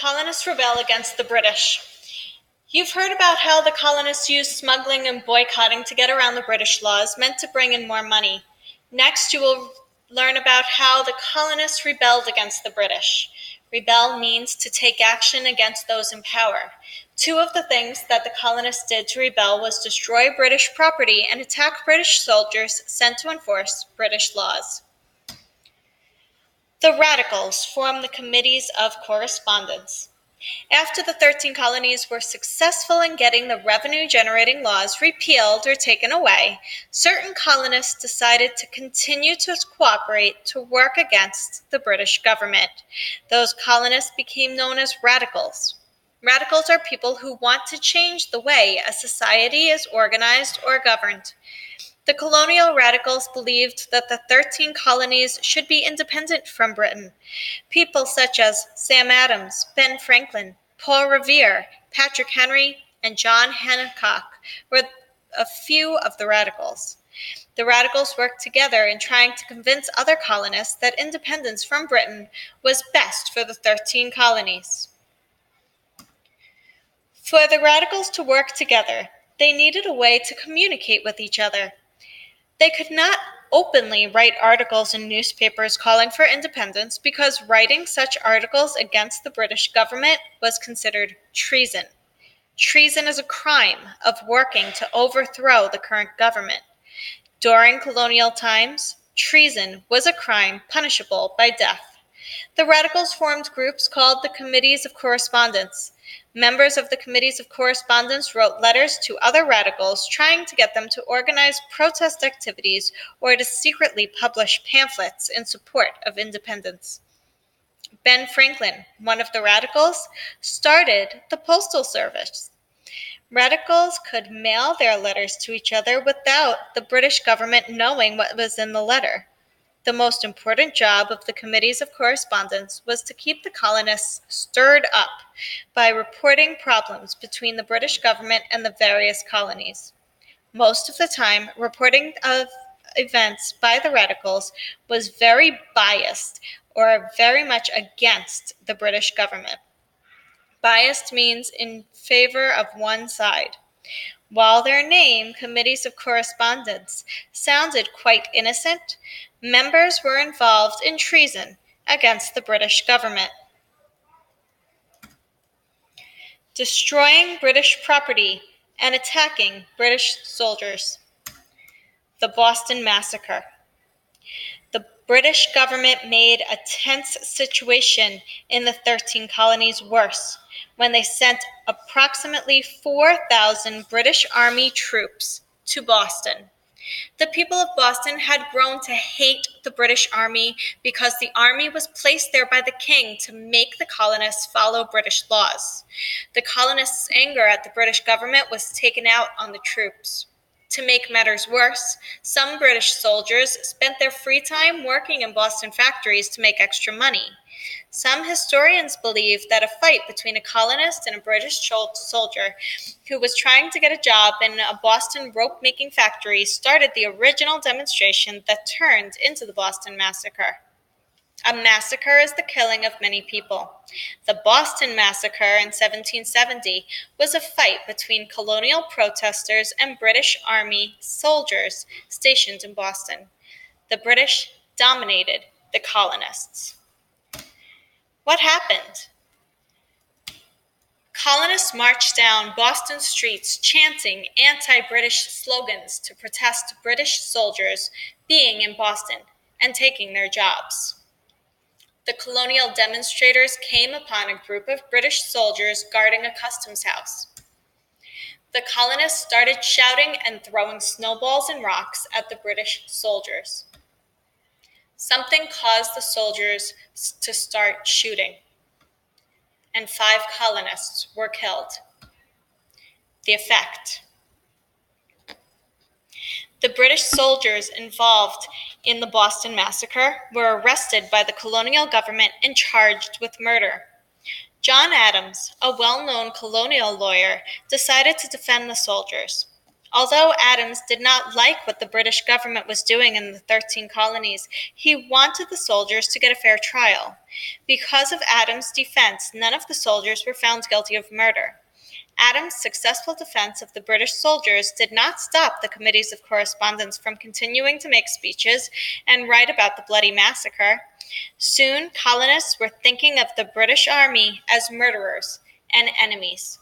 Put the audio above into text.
colonists rebel against the British. You've heard about how the colonists used smuggling and boycotting to get around the British laws meant to bring in more money. Next, you will learn about how the colonists rebelled against the British. Rebel means to take action against those in power. Two of the things that the colonists did to rebel was destroy British property and attack British soldiers sent to enforce British laws. The Radicals formed the Committees of Correspondence. After the 13 colonies were successful in getting the revenue-generating laws repealed or taken away, certain colonists decided to continue to cooperate to work against the British government. Those colonists became known as radicals. Radicals are people who want to change the way a society is organized or governed. The colonial radicals believed that the 13 colonies should be independent from Britain. People such as Sam Adams, Ben Franklin, Paul Revere, Patrick Henry, and John Hancock were a few of the radicals. The radicals worked together in trying to convince other colonists that independence from Britain was best for the 13 colonies. For the radicals to work together, they needed a way to communicate with each other. They could not openly write articles in newspapers calling for independence because writing such articles against the British government was considered treason. Treason is a crime of working to overthrow the current government. During colonial times, treason was a crime punishable by death. The radicals formed groups called the Committees of Correspondence. Members of the Committees of Correspondence wrote letters to other radicals trying to get them to organize protest activities or to secretly publish pamphlets in support of independence. Ben Franklin, one of the radicals, started the Postal Service. Radicals could mail their letters to each other without the British government knowing what was in the letter. The most important job of the Committees of Correspondence was to keep the colonists stirred up by reporting problems between the British government and the various colonies. Most of the time, reporting of events by the radicals was very biased or very much against the British government. Biased means in favor of one side. While their name, Committees of Correspondence, sounded quite innocent, members were involved in treason against the British government. Destroying British property and attacking British soldiers. The Boston Massacre. The British government made a tense situation in the 13 colonies worse when they sent approximately 4,000 British Army troops to Boston. The people of Boston had grown to hate the British Army because the army was placed there by the king to make the colonists follow British laws. The colonists' anger at the British government was taken out on the troops. To make matters worse, some British soldiers spent their free time working in Boston factories to make extra money. Some historians believe that a fight between a colonist and a British soldier who was trying to get a job in a Boston rope-making factory started the original demonstration that turned into the Boston Massacre. A massacre is the killing of many people. The Boston Massacre in 1770 was a fight between colonial protesters and British Army soldiers stationed in Boston. The British dominated the colonists. What happened? Colonists marched down Boston streets chanting anti-British slogans to protest British soldiers being in Boston and taking their jobs. The colonial demonstrators came upon a group of British soldiers guarding a customs house. The colonists started shouting and throwing snowballs and rocks at the British soldiers. Something caused the soldiers to start shooting, and 5 colonists were killed. The effect. The British soldiers involved in the Boston Massacre were arrested by the colonial government and charged with murder. John Adams, a well-known colonial lawyer, decided to defend the soldiers. Although Adams did not like what the British government was doing in the 13 colonies, he wanted the soldiers to get a fair trial. Because of Adams' defense, none of the soldiers were found guilty of murder. Adams' successful defense of the British soldiers did not stop the committees of correspondence from continuing to make speeches and write about the bloody massacre. Soon, colonists were thinking of the British Army as murderers and enemies.